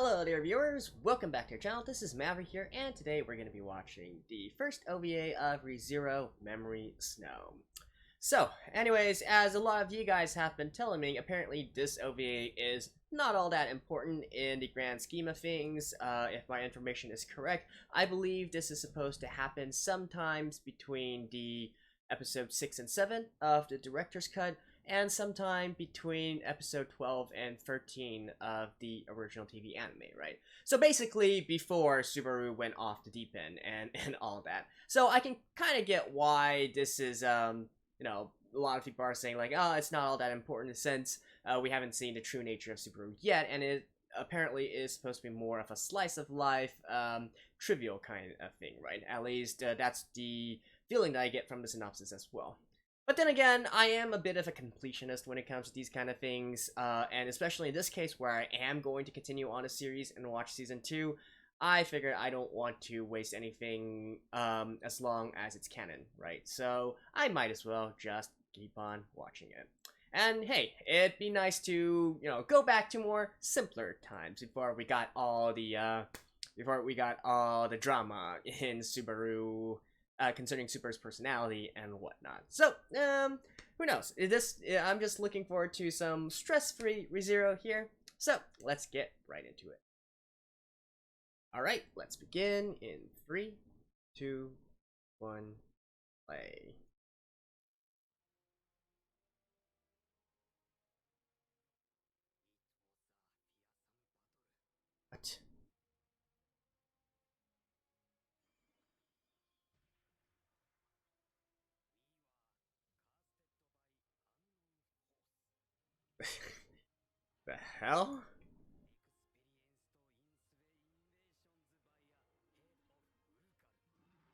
Hello dear viewers, welcome back to our channel. This is Maverick here, and today we're going to be watching the first OVA of ReZero Memory Snow. So, anyways, as a lot of you guys have been telling me, apparently this OVA is not all that important in the grand scheme of things. If my information is correct, I believe this is supposed to happen sometimes between the episode 6 and 7 of the director's cut, and sometime between episode 12 and 13 of the original TV anime, right? So basically before Subaru went off the deep end and all that. So I can kind of get why this is, a lot of people are saying like, oh, it's not all that important since we haven't seen the true nature of Subaru yet, and it apparently is supposed to be more of a slice of life, trivial kind of thing, right? At least that's the feeling that I get from the synopsis as well. But then again, I am a bit of a completionist when it comes to these kind of things, and especially in this case where I am going to continue on a series and watch season 2, I figure I don't want to waste anything as long as it's canon, right? So I might as well just keep on watching it. And hey, it'd be nice to, go back to more simpler times before we got all the drama in Subaru, concerning Subaru's personality and whatnot. So, who knows? I'm just looking forward to some stress-free ReZero here. So, let's get right into it. Alright, let's begin in 3, 2, 1, play. What? The hell?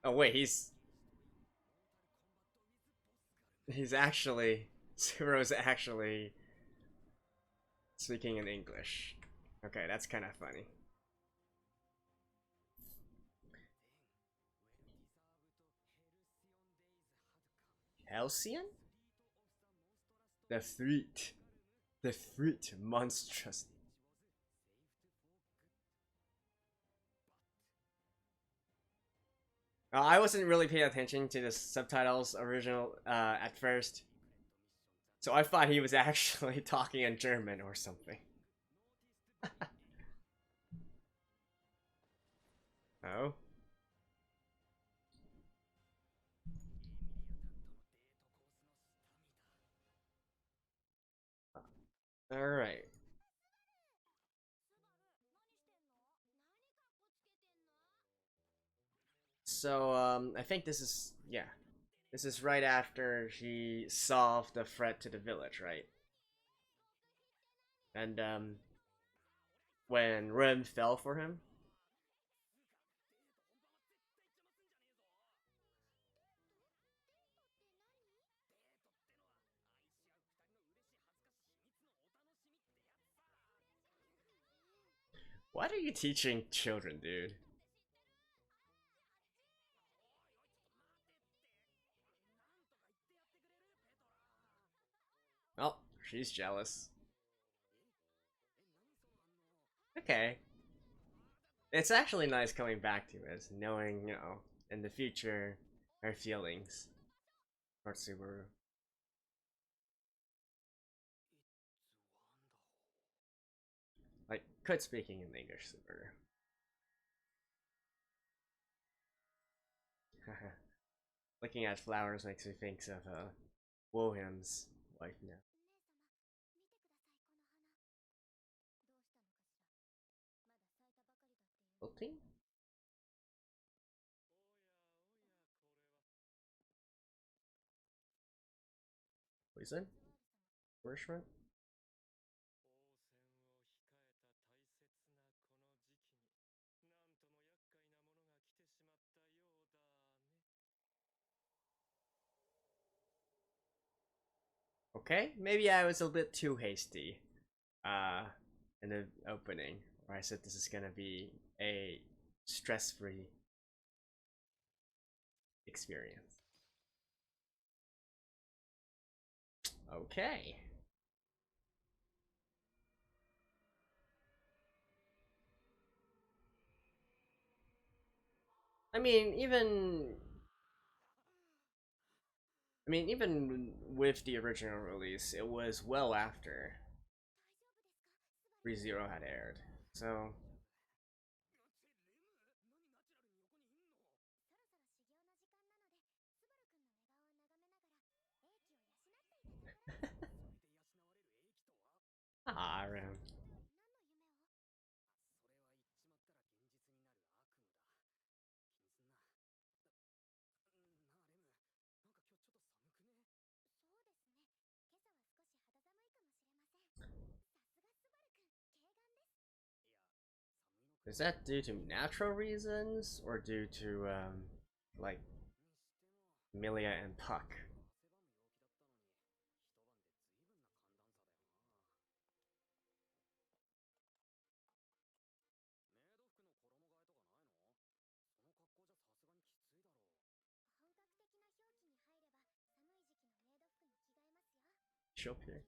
Oh wait, he's actually, Subaru's actually speaking in English. Okay, that's kind of funny. Halcyon? The threat. The threat monstrous. I wasn't really paying attention to the subtitles original at first, so I thought he was actually talking in German or something. Oh. Alright. So, I think this is, yeah. This is right after he solved the threat to the village, right? And, when Rim fell for him. What are you teaching children, dude? Oh, she's jealous. Okay. It's actually nice coming back to it, knowing, in the future, her feelings towards Subaru. Like, quit speaking in English, Subaru. Looking at flowers makes me think of, William's wife now. Wilting? Poison? Nourishment? Okay, maybe I was a bit too hasty uh, in the opening, where I said this is gonna be a stress-free experience. Okay. I mean, even with the original release, it was well after ReZero had aired. So ah, Ram. Is that due to natural reasons or due to like Milia and Puck? Shopper.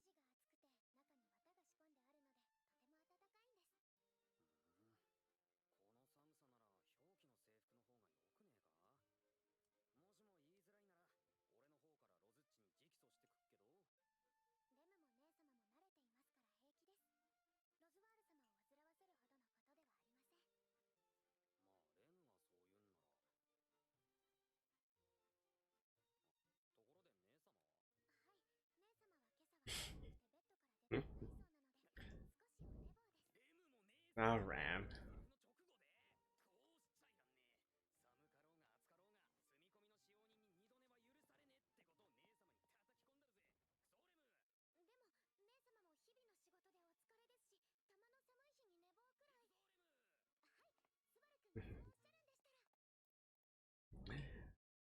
Oh, Ram.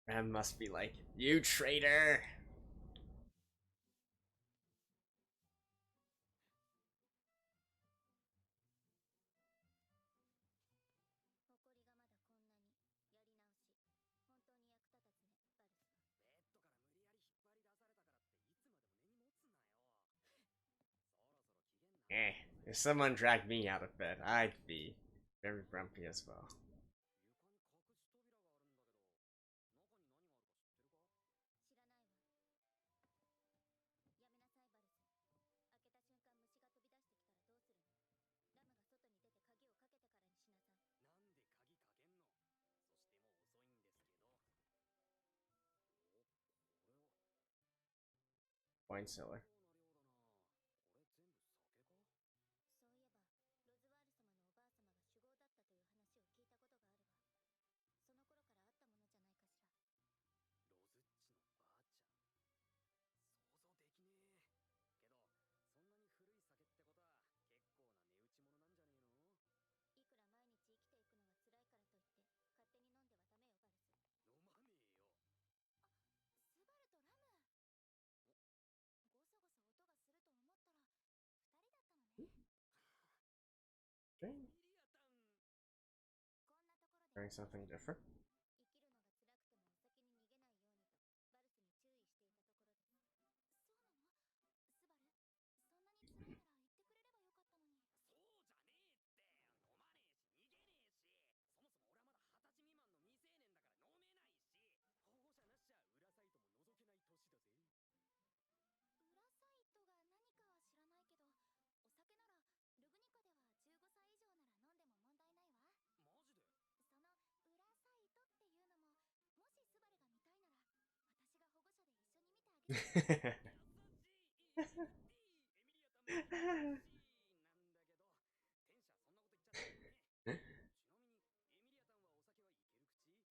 Ram must be like, you traitor! Eh, if someone dragged me out of bed, I'd be very grumpy as well. Wine cellar. Trying something different.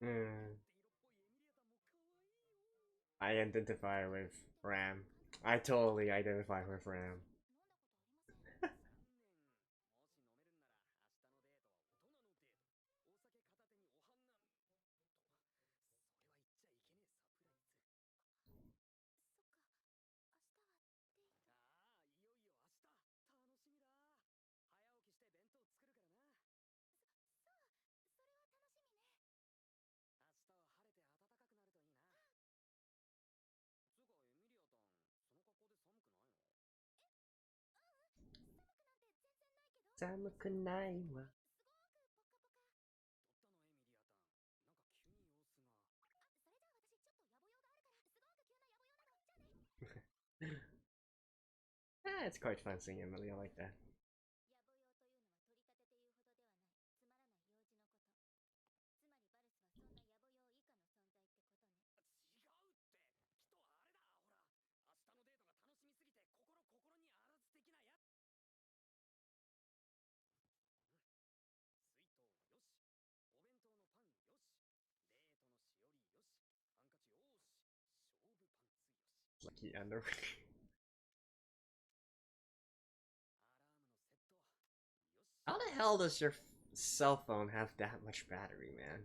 Hmm. I identify with Ram. I totally identify with Ram. It's quite fun seeing Emily. I like that. Lucky underwear. How the hell does your cell phone have that much battery, man?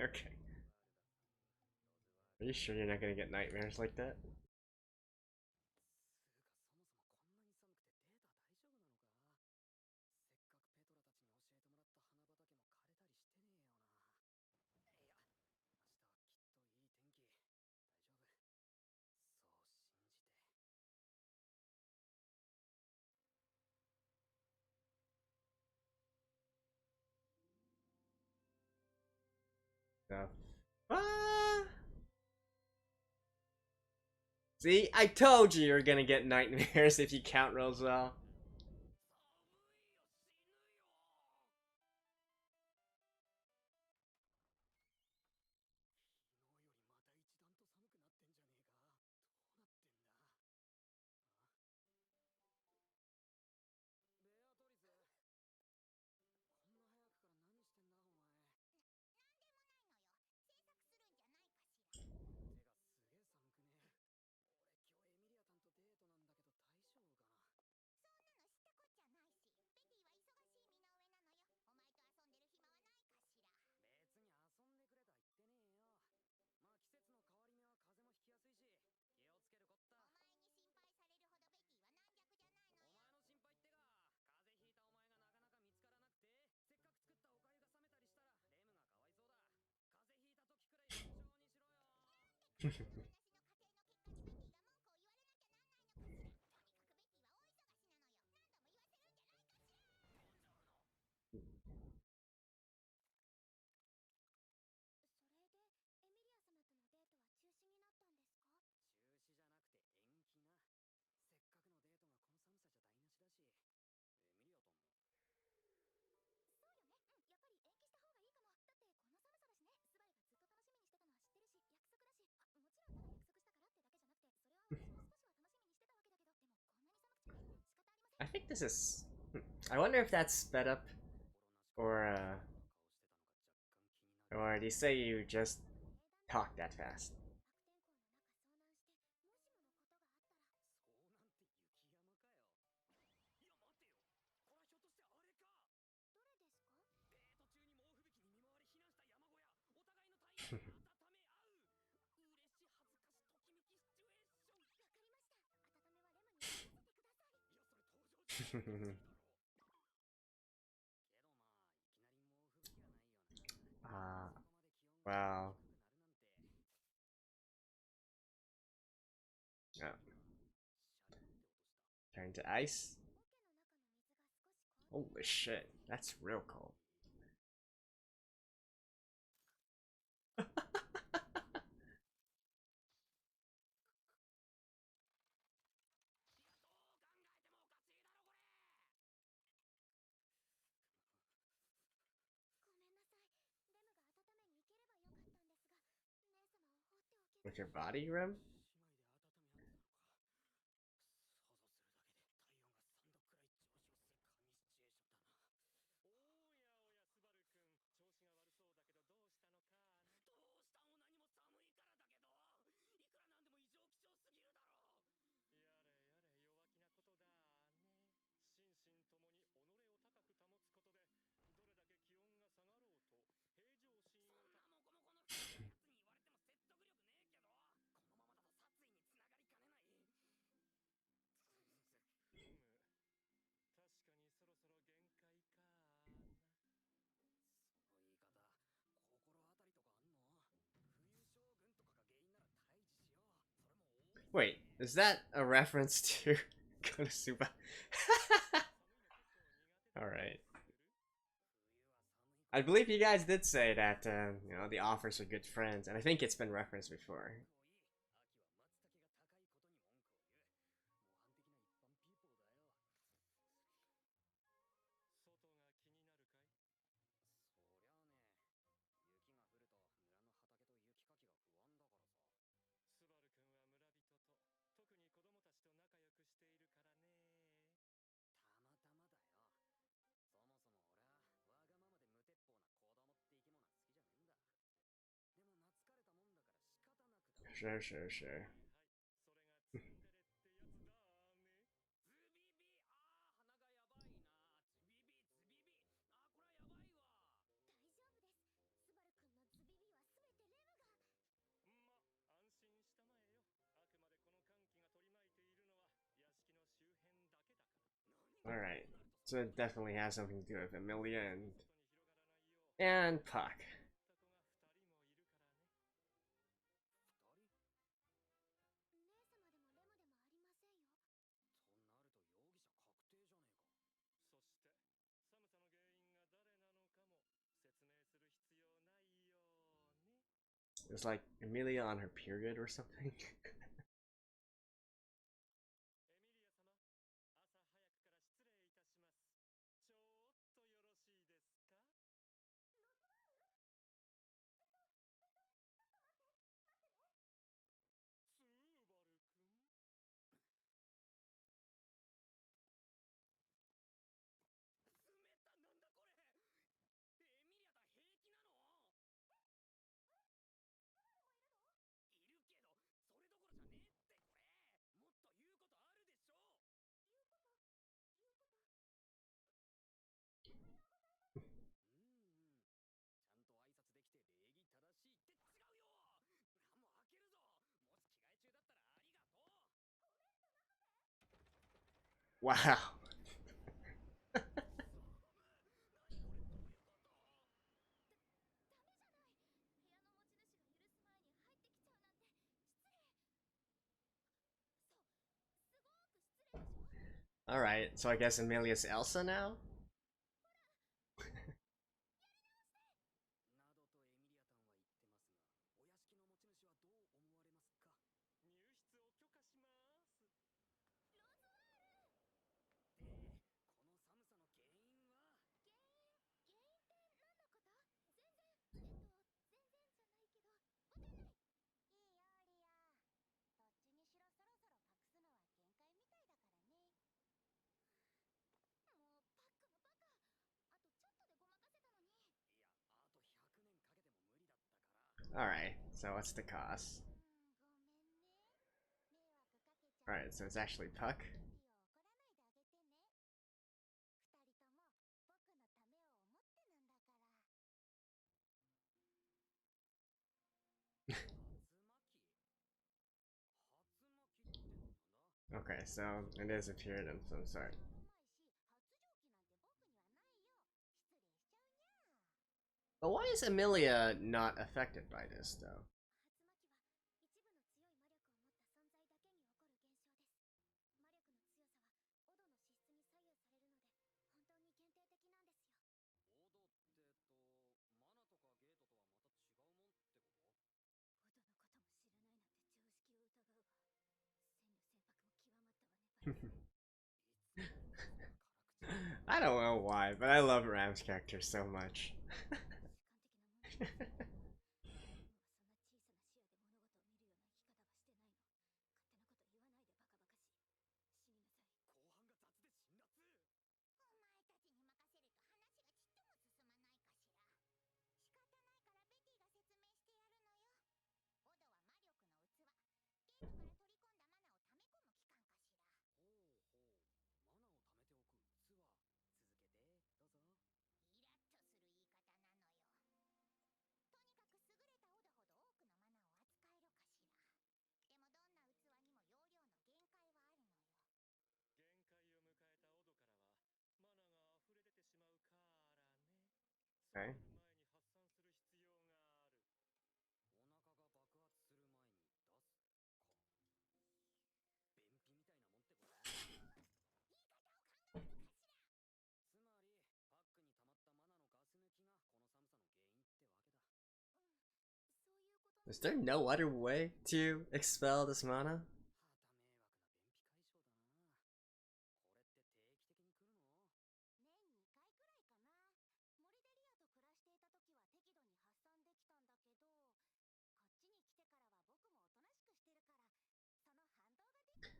Okay. Are you sure you're not gonna get nightmares like that? No. Ah! See, I told you you're gonna get nightmares if you count rolls well. I think this is. I wonder if that's sped up, or do you say you just talk that fast? Ah, wow. Oh. Turn to ice? Holy shit, that's real cold. With your body, Rem? Wait, is that a reference to Konosuba? Alright. I believe you guys did say that, the authors are good friends, and I think it's been referenced before. Sure, sure, sure. Alright. So it definitely has something to do with Emilia and Puck. It's like Emilia on her period or something. Wow. Alright, so I guess Emilia's Elsa now? Alright, so what's the cost? Alright, so it's actually Puck. Okay, so it is appeared in some sort. But why is Emilia not affected by this, though? I don't know why, but I love Ram's character so much. Okay. Is there no other way to expel this mana?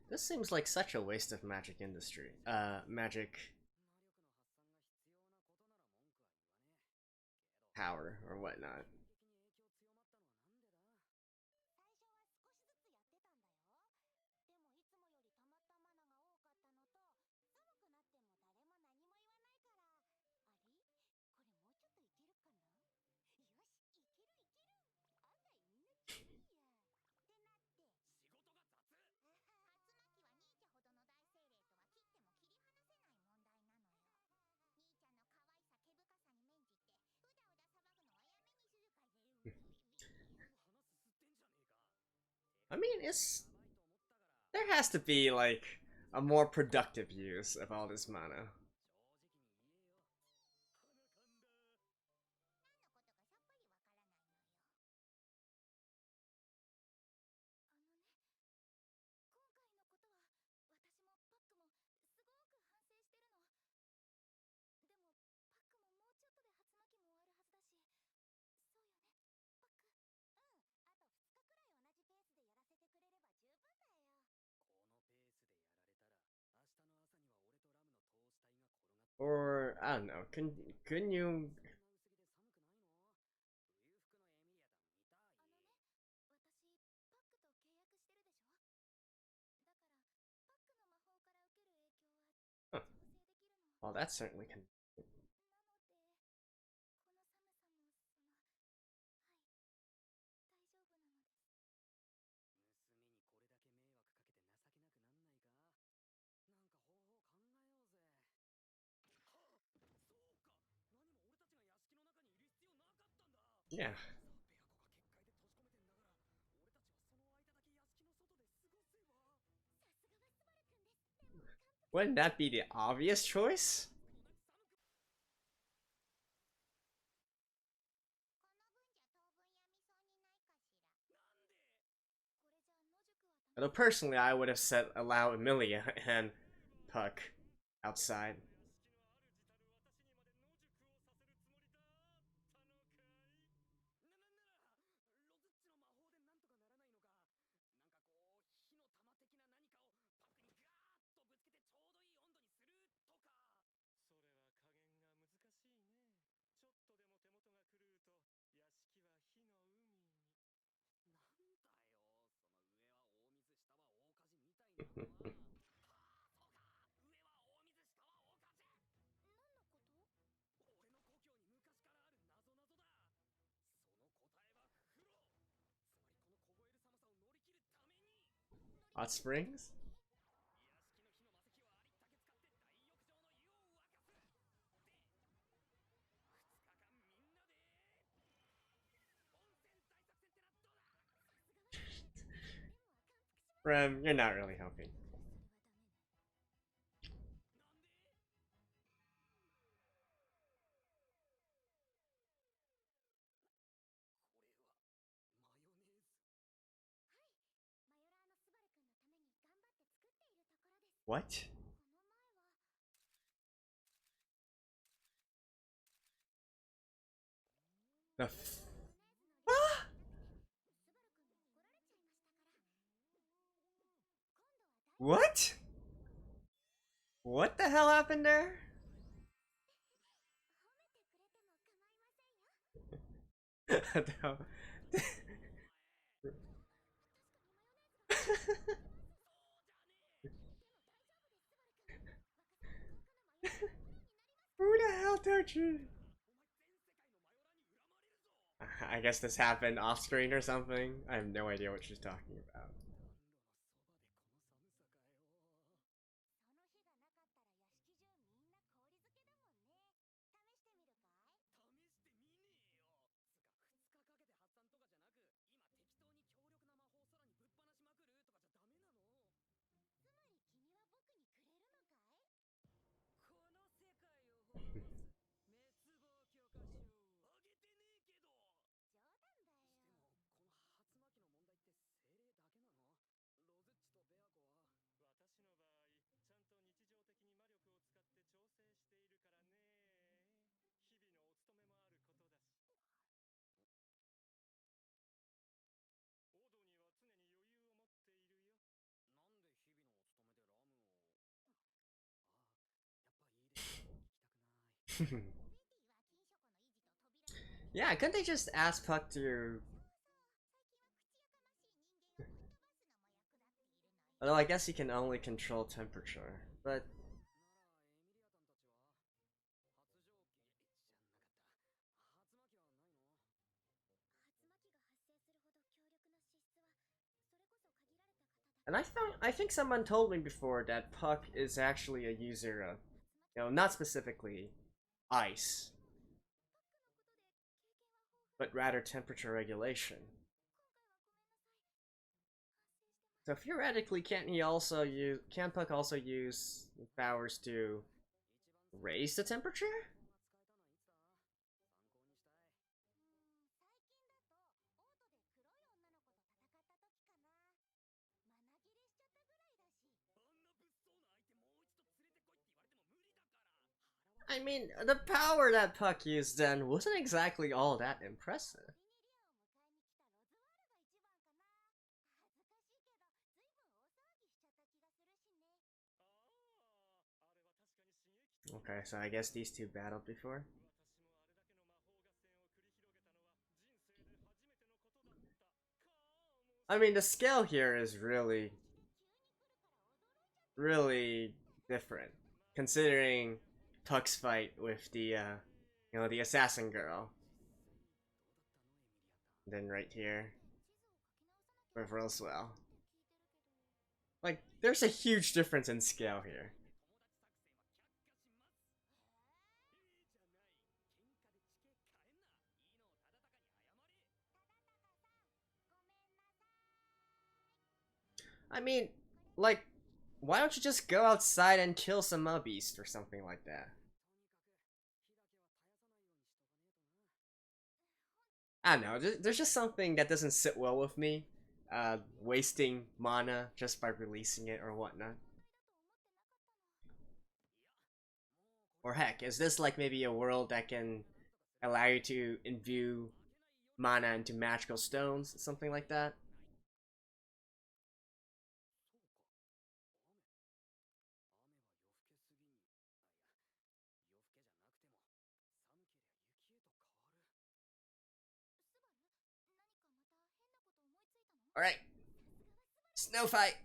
This seems like such a waste of magic industry. Magic power or whatnot. I mean, there has to be like a more productive use of all this mana. Or I don't know. Couldn't you? Huh. Well, that certainly can. Yeah. Wouldn't that be the obvious choice? Although personally, I would have said allow Emilia and Puck outside. Hot Springs? Rem, you're not really helping. What? The ah! What? What the hell happened there? Who the hell touched you? I guess this happened off screen or something. I have no idea what she's talking about. Yeah, couldn't they just ask Puck to... Although I guess he can only control temperature, but... And I think someone told me before that Puck is actually a user of, not specifically ice, but rather temperature regulation. So theoretically, can Puck also use powers to raise the temperature? I mean, the power that Puck used then wasn't exactly all that impressive. Okay, so I guess these two battled before. I mean, the scale here is really, really different, considering Puck's fight with the assassin girl. And then right here, with Roswell. Like, there's a huge difference in scale here. I mean, like, why don't you just go outside and kill some beast or something like that? I don't know, there's just something that doesn't sit well with me. Wasting mana just by releasing it or whatnot. Or heck, is this like maybe a world that can allow you to imbue mana into magical stones, something like that? Alright, snow fight!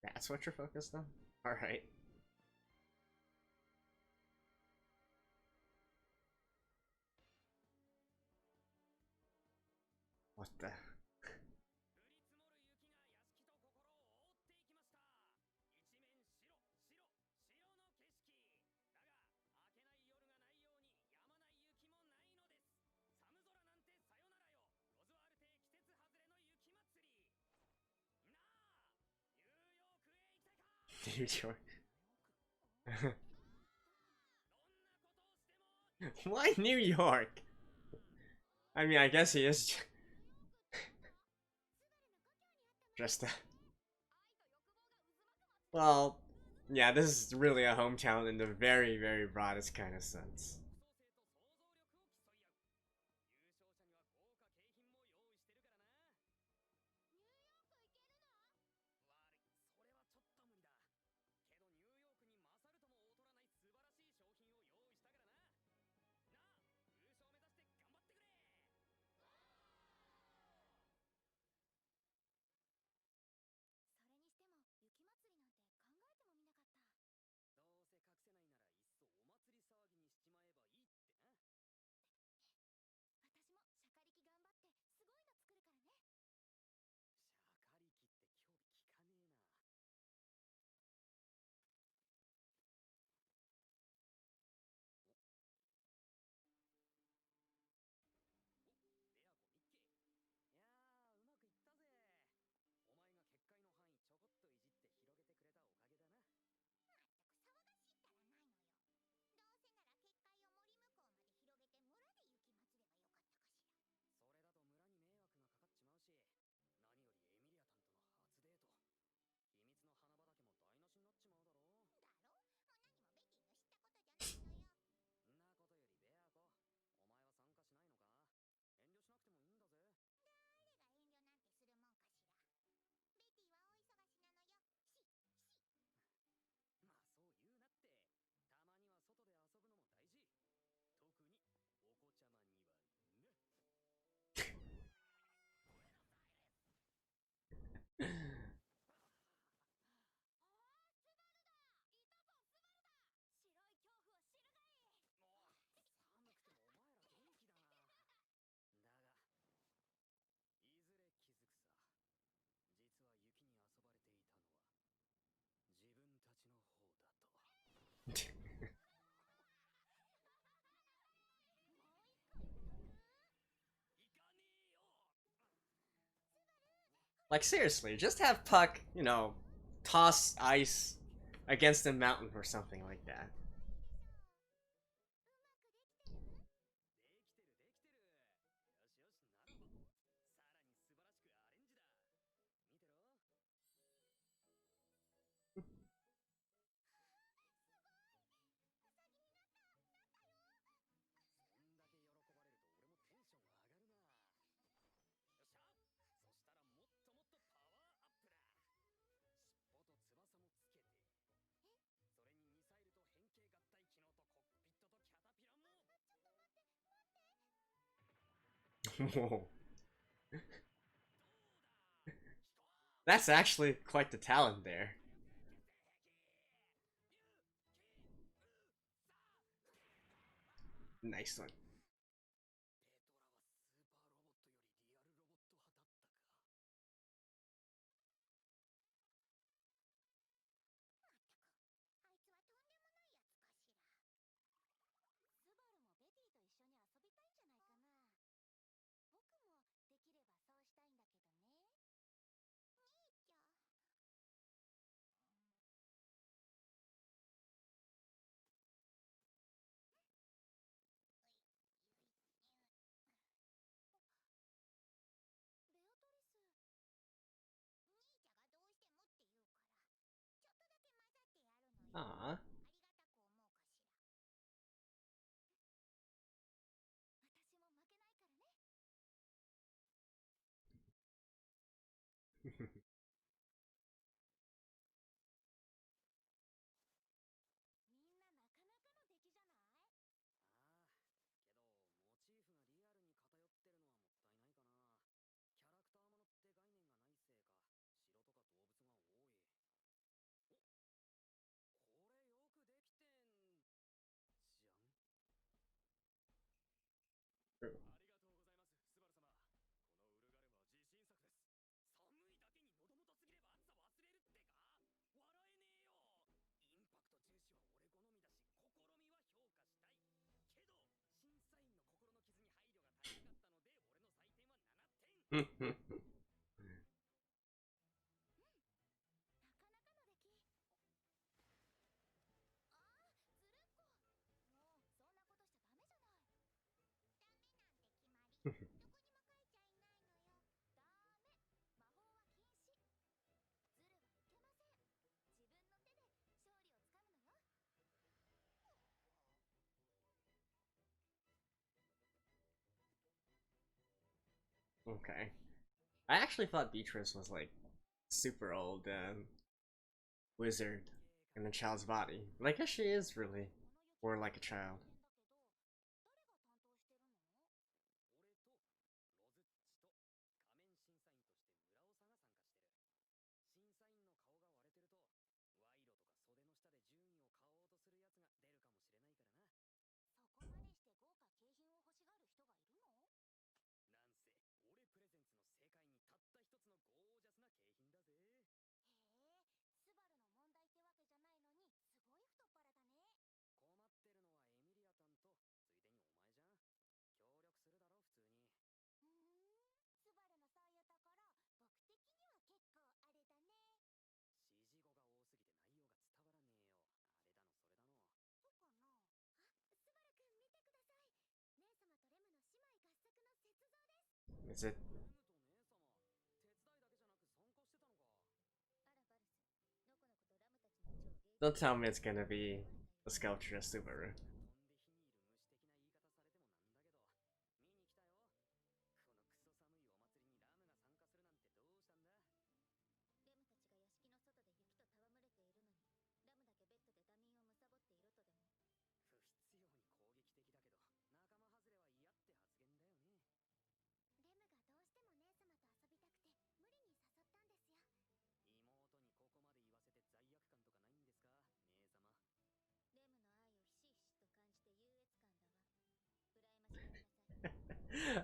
That's what you're focused on? Alright. What the... New York. Why New York? I mean, I guess he is just a... Well, yeah, this is really a hometown in the very, very broadest kind of sense. Like, seriously, just have Puck, toss ice against a mountain or something like that. Whoa. That's actually quite the talent there. Nice one. Aww. Okay. I actually thought Beatrice was like super old wizard in a child's body. But I guess she is really more like a child. Is it? Don't tell me it's gonna be a sculpture of Subaru.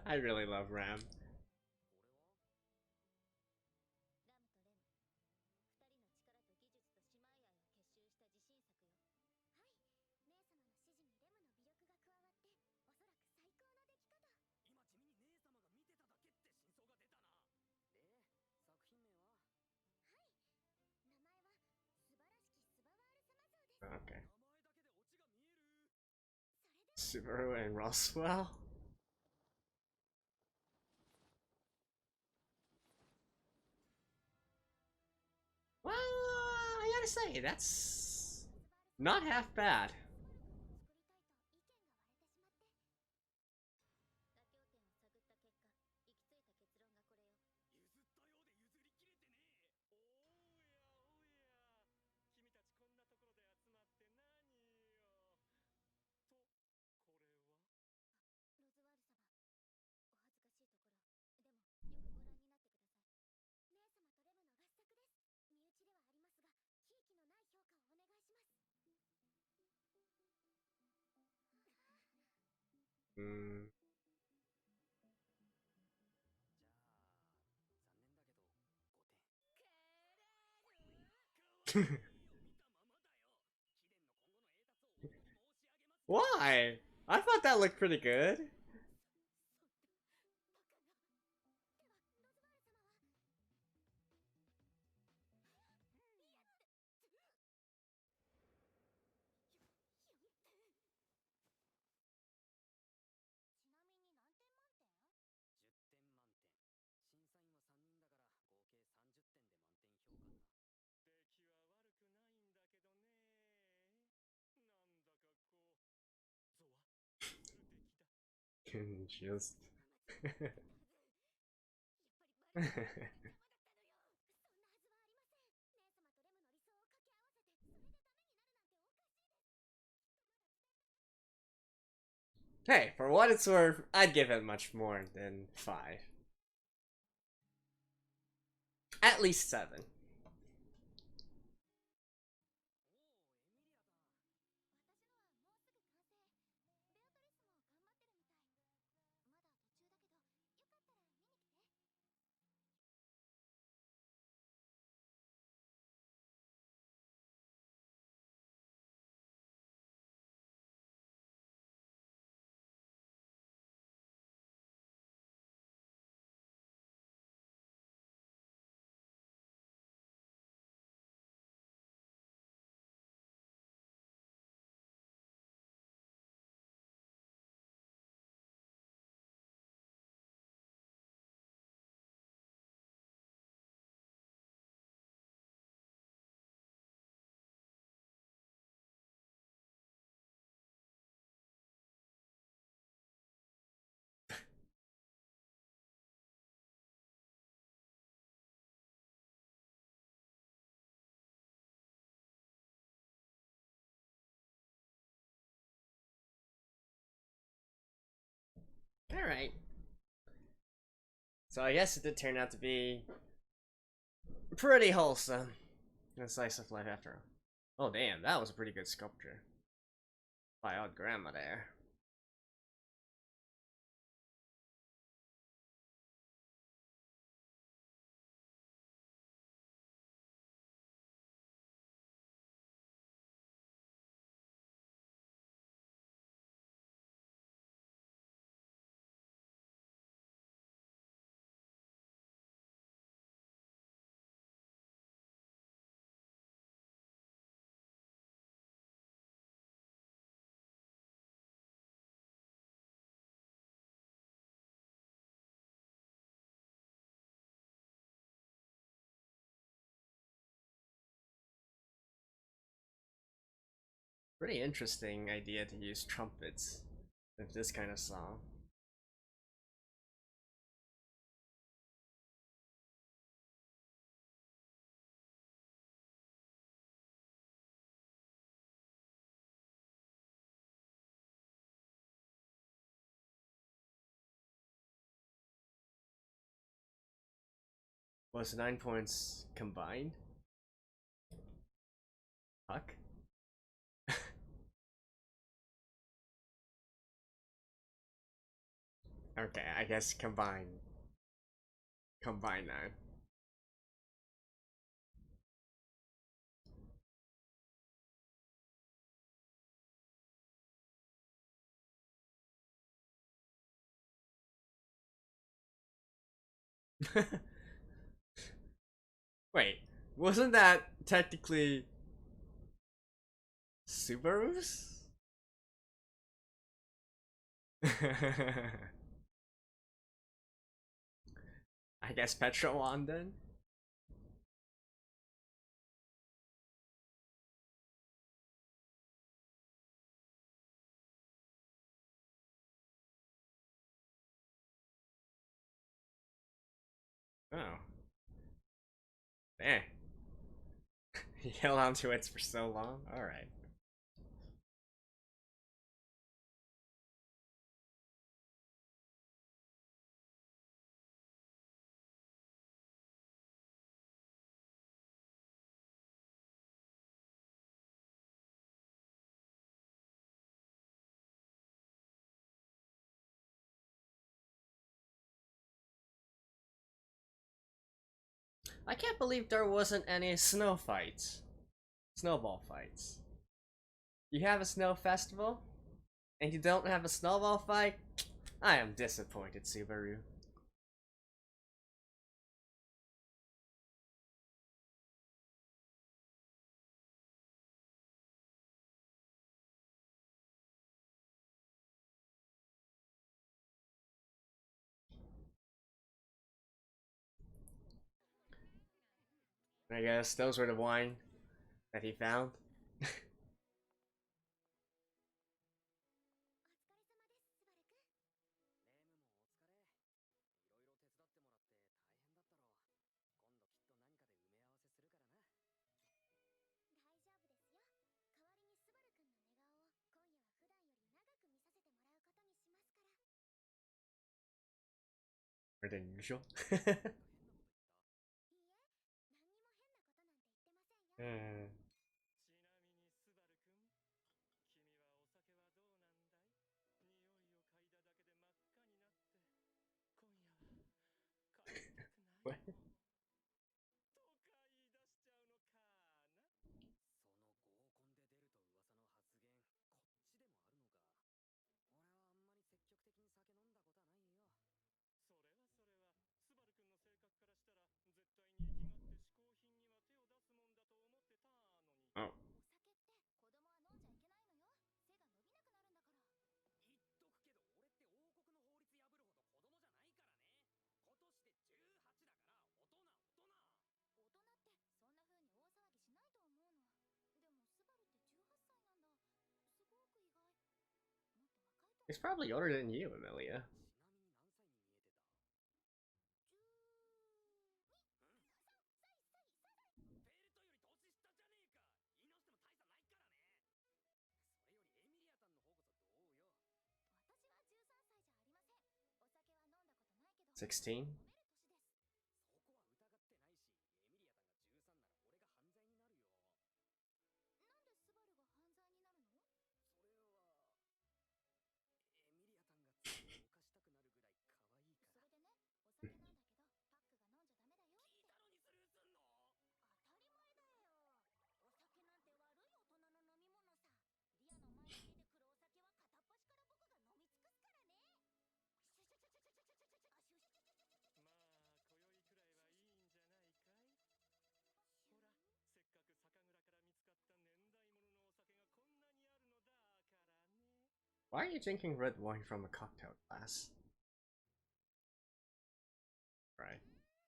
I really love Ram. Subaru and Roswell. Well, I gotta say, that's not half bad. Mm. Why? I thought that looked pretty good. Can just Hey, for what it's worth, I'd give it much more than 5. At least 7. Alright. So I guess it did turn out to be pretty wholesome. A slice of life after all. Oh damn, that was a pretty good sculpture. By old grandma there. Pretty interesting idea to use trumpets with this kind of song. Was 9 points combined? Fuck. Okay, I guess combine. Combine 9. Wait, wasn't that technically Subaru's? I guess petrol on then? Oh. Eh. He held on to it for so long? Alright. I can't believe there wasn't any snow fights. Snowball fights. You have a snow festival, and you don't have a snowball fight? I am disappointed, Subaru. I guess those were the wine that he found. More than usual. Hmm. What? Oh. He's probably older than you, Amelia. $16? Why are you drinking red wine from a cocktail glass? Right.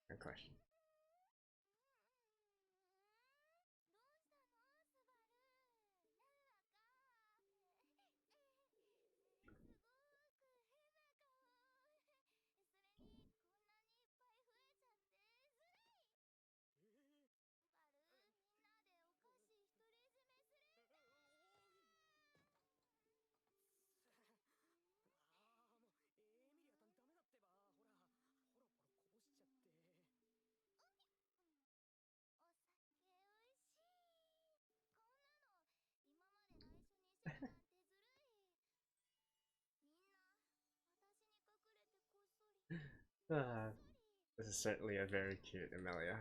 Good question. Uh, this is certainly a very cute Amelia.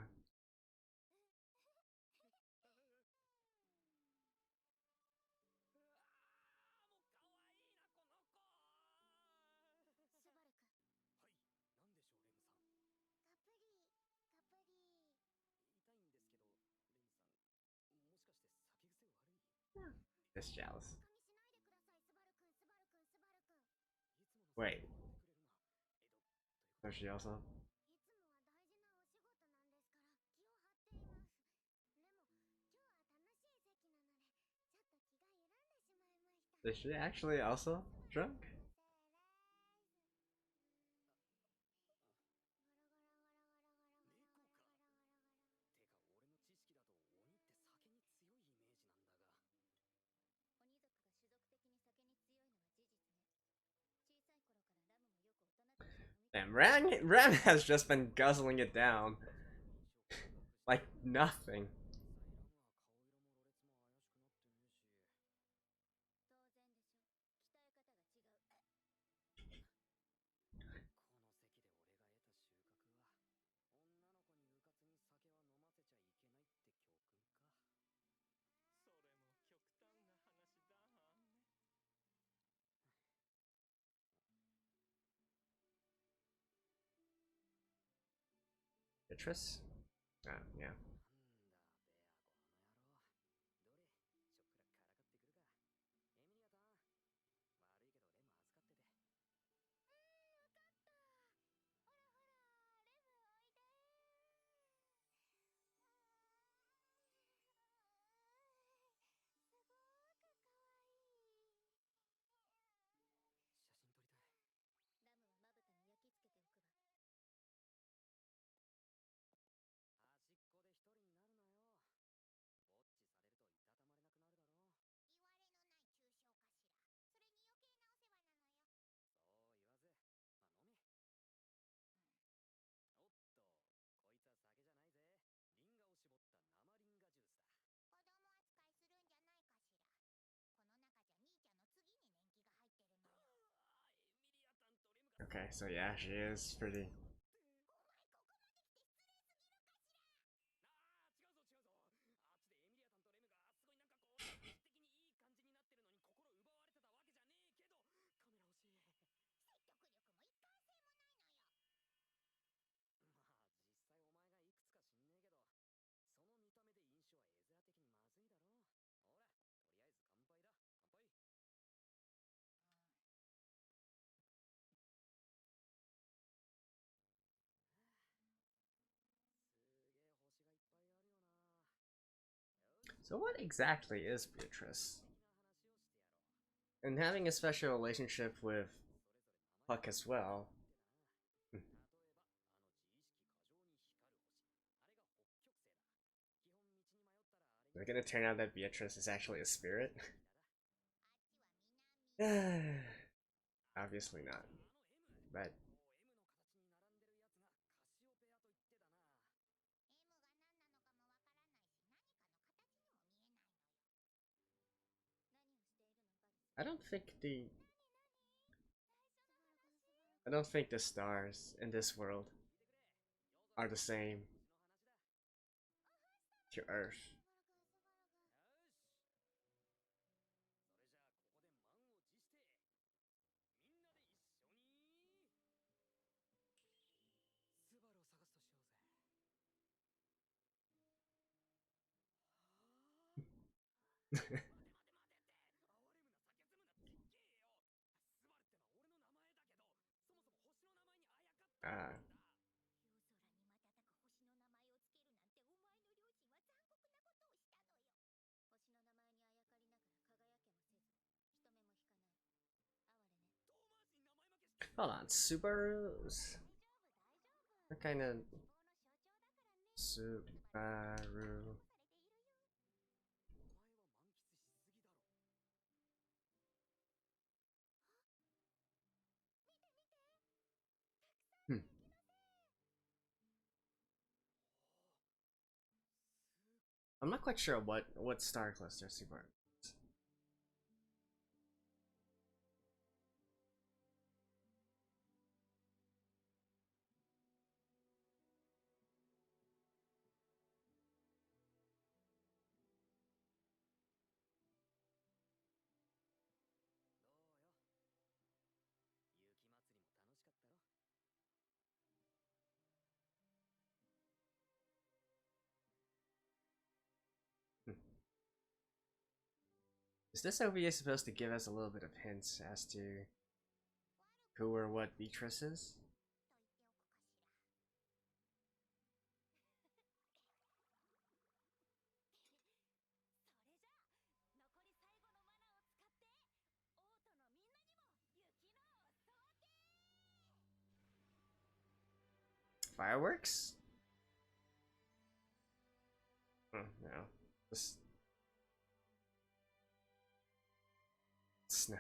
Just jealous. Wait. Does she also? Is she actually also drunk? Damn, Ram has just been guzzling it down. Like nothing. Beatrice? Yeah. Okay, so yeah, she is pretty. So what exactly is Beatrice? And having a special relationship with Puck as well. They're gonna turn out that Beatrice is actually a spirit? Obviously not. But I don't think the I don't think the stars in this world are the same to Earth. Ah, hold on, Subarus? What kind of Subaru? Hmm. I'm not quite sure what star cluster Subaru is. Hmm. Is this OVA supposed to give us a little bit of hints as to who or what Beatrice is? Fireworks? Oh, no. Just snow.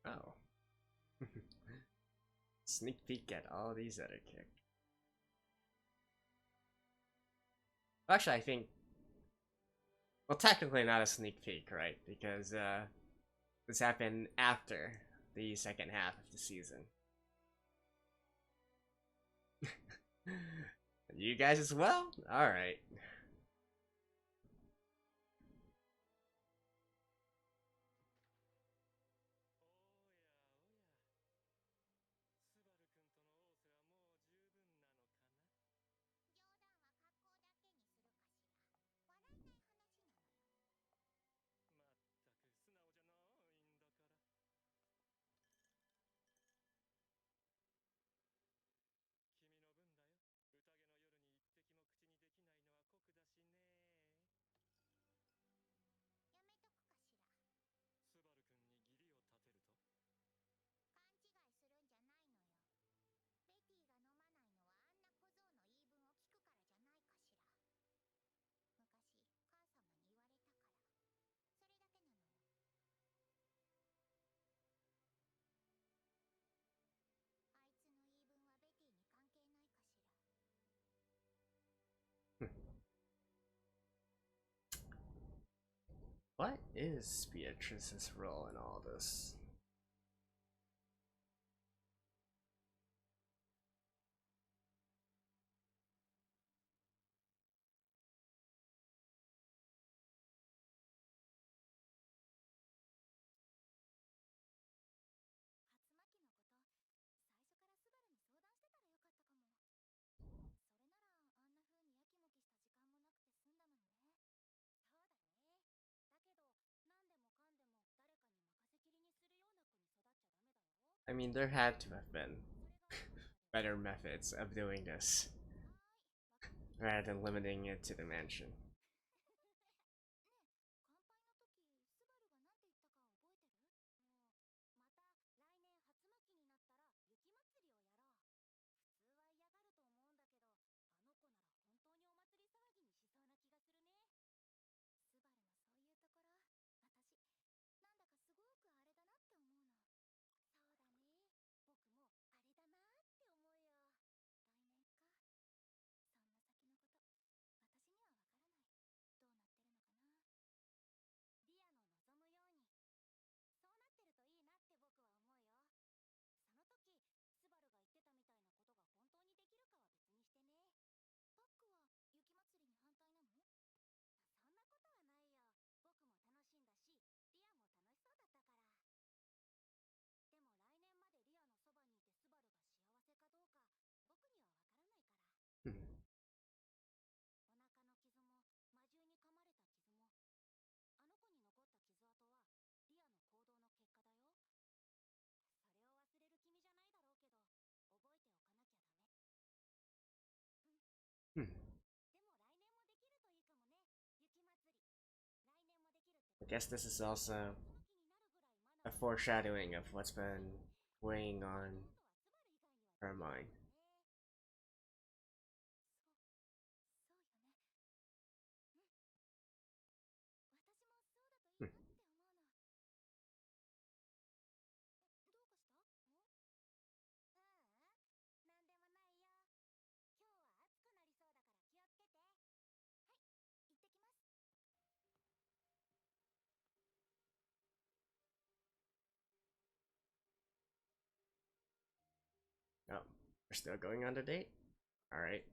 Oh. Sneak peek at all these other characters. Actually, I think, well, technically not a sneak peek, right? Because this happened after the second half of the season. You guys as well? Alright. What is Beatrice's role in all this? I mean, there had to have been better methods of doing this rather than limiting it to the mansion. Hmm. I guess this is also a foreshadowing of what's been weighing on her mind. Hmm. Oh, we're still going on the date? Alright.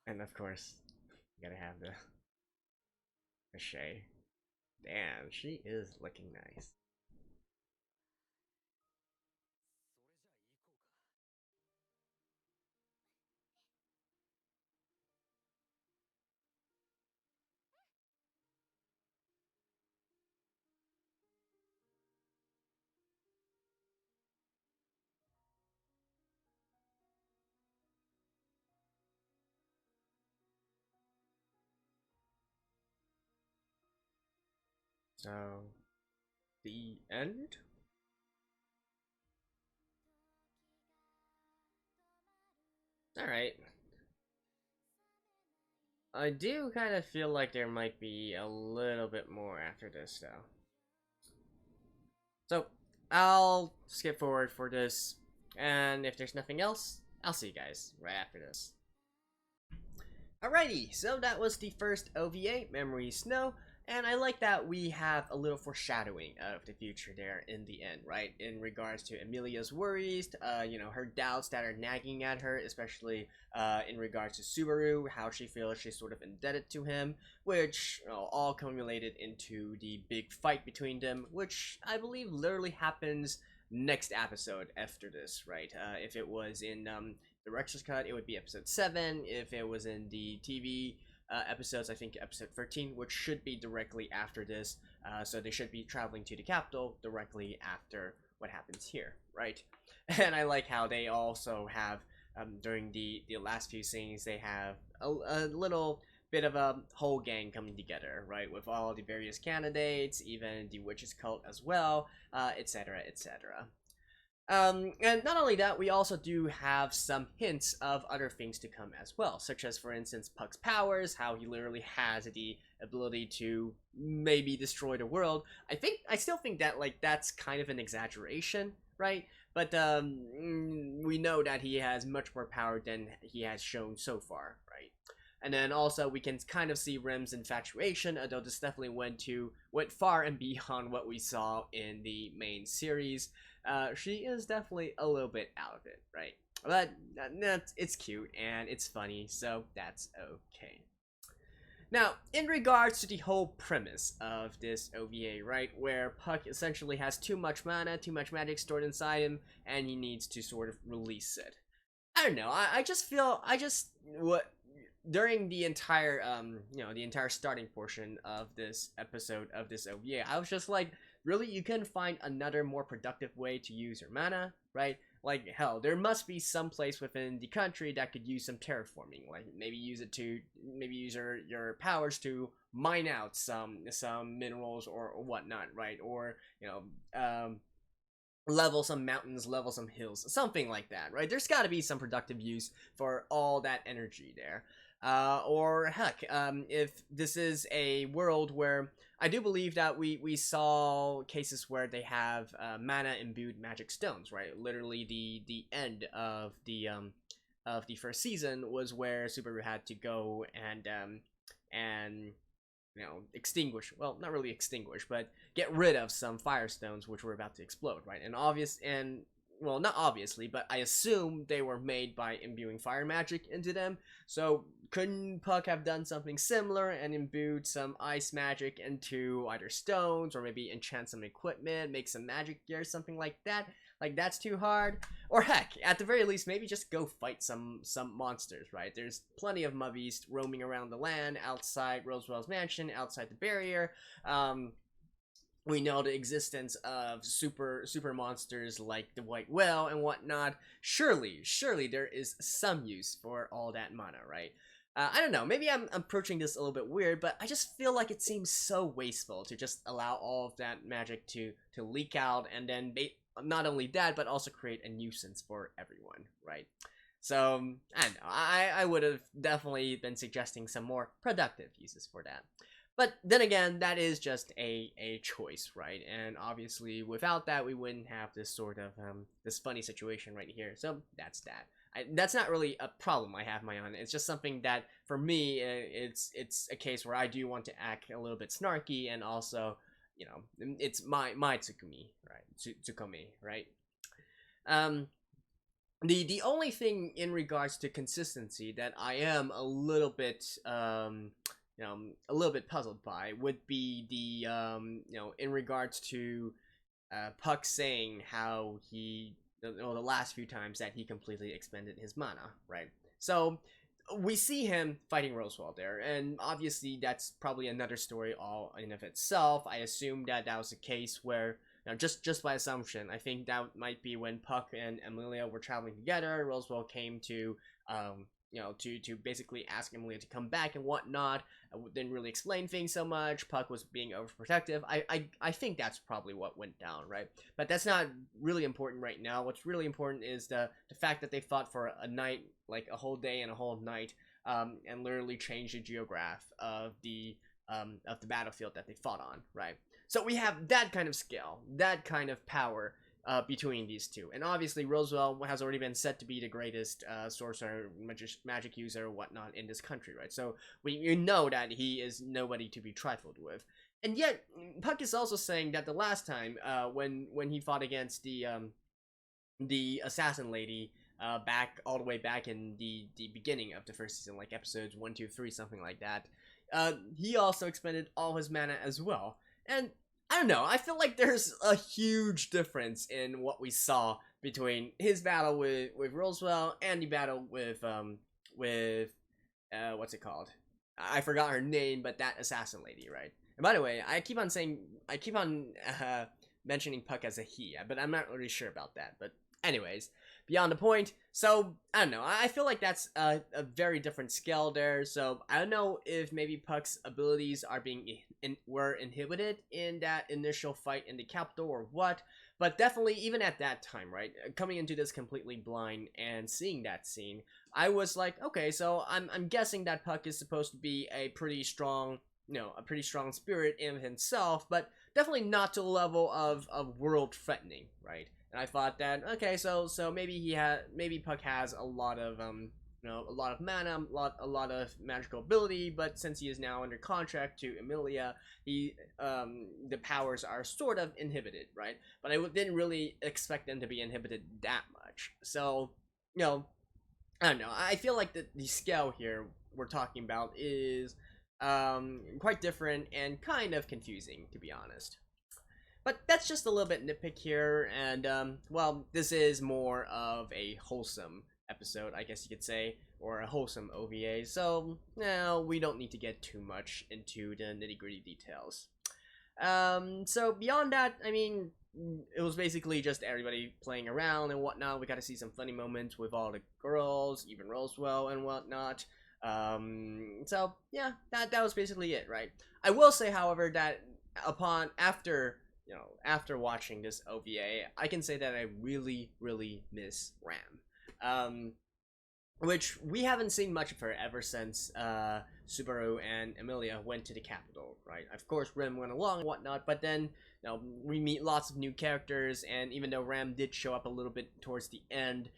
And of course, you gotta have the Shay. Damn, she is looking nice. So, the end? Alright. I do kind of feel like there might be a little bit more after this, though. So, I'll skip forward for this, and if there's nothing else, I'll see you guys right after this. Alrighty, so that was the first OVA, Memory Snow, and I like that we have a little foreshadowing of the future there in the end, right? In regards to Emilia's worries, her doubts that are nagging at her, especially in regards to Subaru, how she feels she's sort of indebted to him, which all culminated into the big fight between them, which I believe literally happens next episode after this, right? If it was in the director's cut, it would be episode 7. If it was in the TV episodes, I think episode 13, which should be directly after this. So they should be traveling to the capital directly after what happens here, right? And I like how they also have, during the last few scenes, they have a little bit of a whole gang coming together, right? With all the various candidates, even the witches cult as well, etc., etc. And not only that, we also do have some hints of other things to come as well, such as, for instance, Puck's powers, how he literally has the ability to maybe destroy the world. I still think that, like, that's kind of an exaggeration, right? But, we know that he has much more power than he has shown so far, right? And then also we can kind of see Rem's infatuation, although this definitely went far and beyond what we saw in the main series. She is definitely a little bit out of it, right? But it's cute and it's funny, so that's okay. Now, in regards to the whole premise of this OVA, right, where Puck essentially has too much mana, too much magic stored inside him, and he needs to sort of release it. I don't know. During the entire the entire starting portion of this episode of this OVA, I was just like, really, you couldn't find another more productive way to use your mana, right? Like, hell, there must be some place within the country that could use some terraforming, like maybe use your powers to mine out some minerals or whatnot, right? Or level some mountains, level some hills, something like that, right? There's got to be some productive use for all that energy there. Or heck, if this is a world where I do believe that we saw cases where they have mana imbued magic stones, right? Literally, the end of the first season was where Subaru had to go and extinguish, well, not really extinguish, but get rid of some firestones which were about to explode, right? Well, not obviously, but I assume they were made by imbuing fire magic into them. So couldn't Puck have done something similar and imbued some ice magic into either stones, or maybe enchant some equipment, make some magic gear, something like that? Like, that's too hard? Or heck, at the very least, maybe just go fight some monsters, right? There's plenty of mubbies roaming around the land, outside Roswell's mansion, outside the barrier. We know the existence of super monsters like the White Whale and whatnot. Surely there is some use for all that mana, right? I don't know, maybe I'm approaching this a little bit weird, but I just feel like it seems so wasteful to just allow all of that magic to leak out, and then not only that, but also create a nuisance for everyone, right? So, I don't know, I would have definitely been suggesting some more productive uses for that. But then again, that is just a choice, right? And obviously, without that, we wouldn't have this sort of, this funny situation right here. So, that's that. That's not really a problem I have my own. It's just something that, for me, it's a case where I do want to act a little bit snarky, and also, it's my Tsukumi, right? Tsukumi, right? The only thing in regards to consistency that I am a little bit a little bit puzzled by would be the in regards to Puck saying how he the last few times that he completely expended his mana, right? So we see him fighting Roswell there, and obviously that's probably another story all in of itself. I assume that was a case where, just by assumption, I think that might be when Puck and Emilia were traveling together. Roswell came to to basically ask Emilia to come back and whatnot. Didn't really explain things so much. Puck was being overprotective. I think that's probably what went down, right? But that's not really important right now. What's really important is the fact that they fought for a night, like a whole day and a whole night, and literally changed the geograph of the battlefield that they fought on, right? So we have that kind of scale, that kind of power between these two. And obviously Roswell has already been said to be the greatest sorcerer, magic user, whatnot in this country, right? So you know that he is nobody to be trifled with. And yet Puck is also saying that the last time when he fought against the assassin lady, all the way back in the beginning of the first season, like episodes 1, 2, 3, something like that, he also expended all his mana as well. And I don't know, I feel like there's a huge difference in what we saw between his battle with Roswell and the battle with what's it called? I forgot her name, but that assassin lady, right? And by the way, I keep on mentioning Puck as a he, but I'm not really sure about that. But anyways, beyond the point. So I don't know, I feel like that's a very different scale there. So I don't know if maybe Puck's abilities are were inhibited in that initial fight in the capital or what, but definitely even at that time, right, coming into this completely blind and seeing that scene, I was like, okay, so I'm guessing that Puck is supposed to be a pretty strong spirit in himself, but definitely not to the level of world threatening, right? And I thought that, okay, so maybe Puck has a lot of a lot of mana, a lot of magical ability, but since he is now under contract to Emilia, the powers are sort of inhibited, right? But I didn't really expect them to be inhibited that much. So, I don't know. I feel like the scale here we're talking about is quite different and kind of confusing, to be honest. But that's just a little bit nitpick here, and well, this is more of a wholesome episode, I guess you could say, or a wholesome OVA, so no, we don't need to get too much into the nitty-gritty details. So beyond that, I mean, it was basically just everybody playing around and whatnot. We got to see some funny moments with all the girls, even Roswell and whatnot. So yeah, that was basically it, right? I will say, however, that after watching this OVA, I can say that I really, really miss Ram. Which we haven't seen much of her ever since Subaru and Emilia went to the capital, right? Of course, Ram went along and whatnot, but then we meet lots of new characters, and even though Ram did show up a little bit towards the end,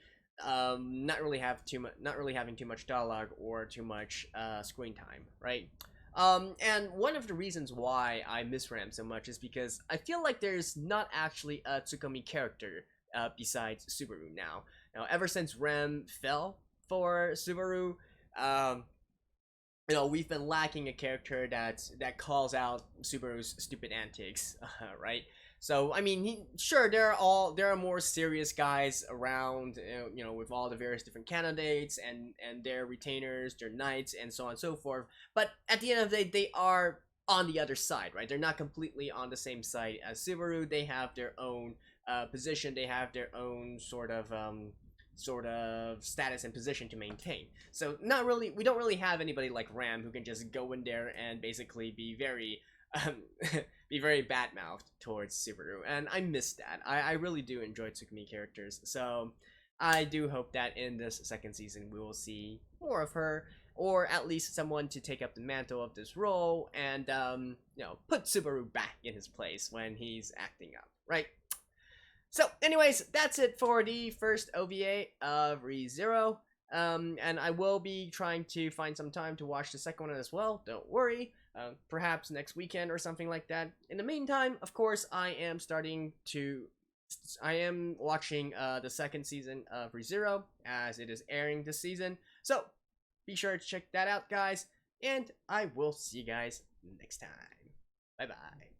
not really having too much dialogue or too much screen time, right? And one of the reasons why I miss Ram so much is because I feel like there's not actually a Tsukuyomi character besides Subaru now. Now, ever since Ram fell for Subaru, we've been lacking a character that calls out Subaru's stupid antics, right? So I mean, sure, there are more serious guys around, with all the various different candidates and their retainers, their knights, and so on and so forth. But at the end of the day, they are on the other side, right? They're not completely on the same side as Subaru. They have their own position. They have their own sort of status and position to maintain. So we don't really have anybody like Ram who can just go in there and basically be very bad-mouthed towards Subaru, and I miss that. I really do enjoy Tsukuyomi characters, so I do hope that in this second season we will see more of her, or at least someone to take up the mantle of this role and put Subaru back in his place when he's acting up, right? So anyways, that's it for the first OVA of ReZero. And I will be trying to find some time to watch the second one as well, don't worry. Perhaps next weekend or something like that. In the meantime, of course, I am watching the second season of ReZero as it is airing this season. So be sure to check that out, guys, and I will see you guys next time. Bye bye.